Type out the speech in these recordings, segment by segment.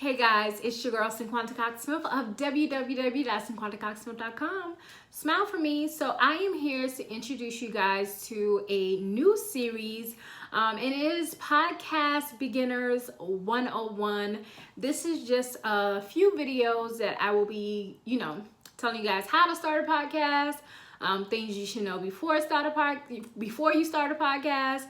Hey guys, it's your girl Cinquanta Cox-Smith of www.cinquantacoxsmith.com. Smile for me. So I am here to introduce you guys to a new series. It is Podcast Beginners 101. This is just a few videos that I will be, telling you guys how to start a podcast, things you should know before you start a podcast,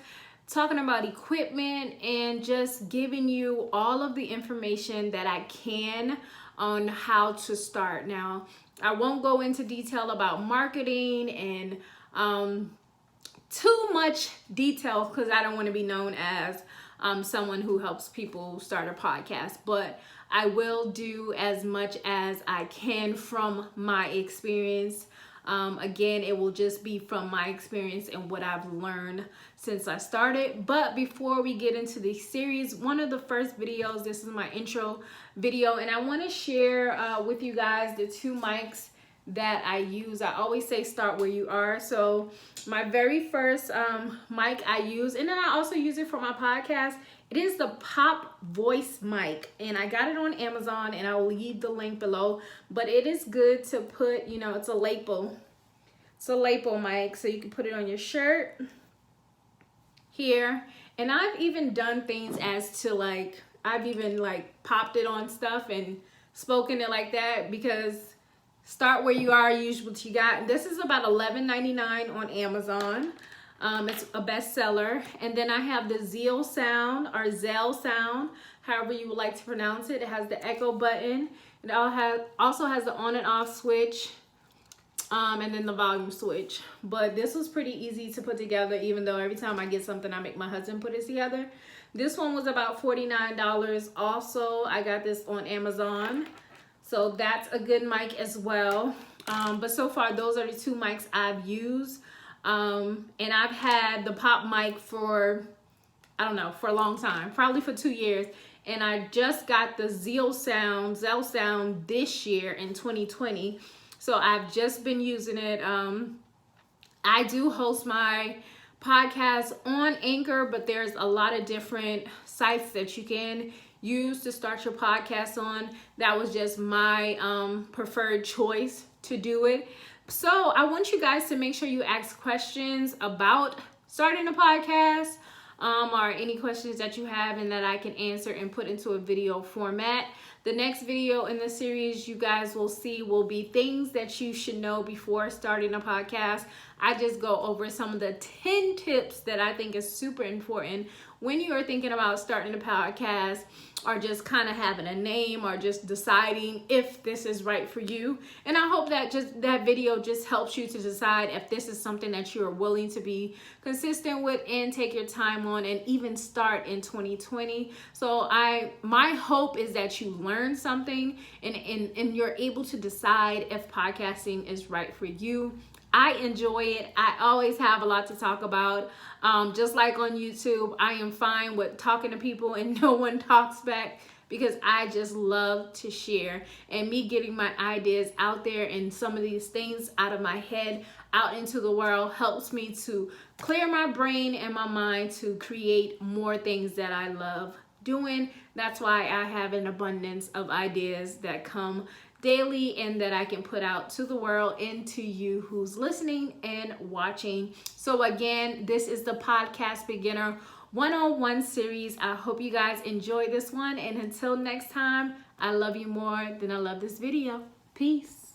talking about equipment, and just giving you all of the information that I can on how to start. Now, I won't go into detail about marketing and too much detail because I don't want to be known as someone who helps people start a podcast, but I will do as much as I can from my experience. Again, it will just be from my experience and what I've learned since I started. But before we get into the series, one of the first videos, this is my intro video, and I want to share with you guys the two mics that I use. I always say start where you are. So my very first mic I use, and then I also use it for my podcast, it is the Pop Voice mic, and I got it on Amazon, and I'll leave the link below. But it is good to put, it's a lapel. It's a lapel mic, so you can put it on your shirt here. And I've even done things as to I've even popped it on stuff and spoken it like that, because start where you are, use what you got. This is about $11.99 on Amazon. It's a bestseller. And then I have the Zealsound, or Zealsound, however you would like to pronounce it. It has the echo button. It also has the on and off switch, and then the volume switch. But this was pretty easy to put together, even though every time I get something, I make my husband put it together. This one was about $49. Also, I got this on Amazon. So that's a good mic as well. But so far, those are the two mics I've used. And I've had the Pop mic for, for a long time, probably for 2 years. And I just got the Zealsound this year in 2020. So I've just been using it. I do host my podcast on Anchor, but there's a lot of different sites that you can use to start your podcast on. That was just my preferred choice to do it. So I want you guys to make sure you ask questions about starting a podcast, or any questions that you have and that I can answer and put into a video format. The next video in the series you guys will see will be things that you should know before starting a podcast. I just go over some of the 10 tips that I think is super important when you are thinking about starting a podcast, or just kind of having a name, or just deciding if this is right for you. And I hope that that video just helps you to decide if this is something that you are willing to be consistent with and take your time on, and even start in 2020. So my hope is that you learn something and you're able to decide if podcasting is right for you. I enjoy it. I always have a lot to talk about. Just like on YouTube, I am fine with talking to people and no one talks back, because I just love to share, and me getting my ideas out there and some of these things out of my head out into the world helps me to clear my brain and my mind to create more things that I love doing. That's why I have an abundance of ideas that come daily and that I can put out to the world and to you who's listening and watching. So again, this is the Podcast Beginner 101 series. I hope you guys enjoy this one, and until next time, I love you more than I love this video. Peace.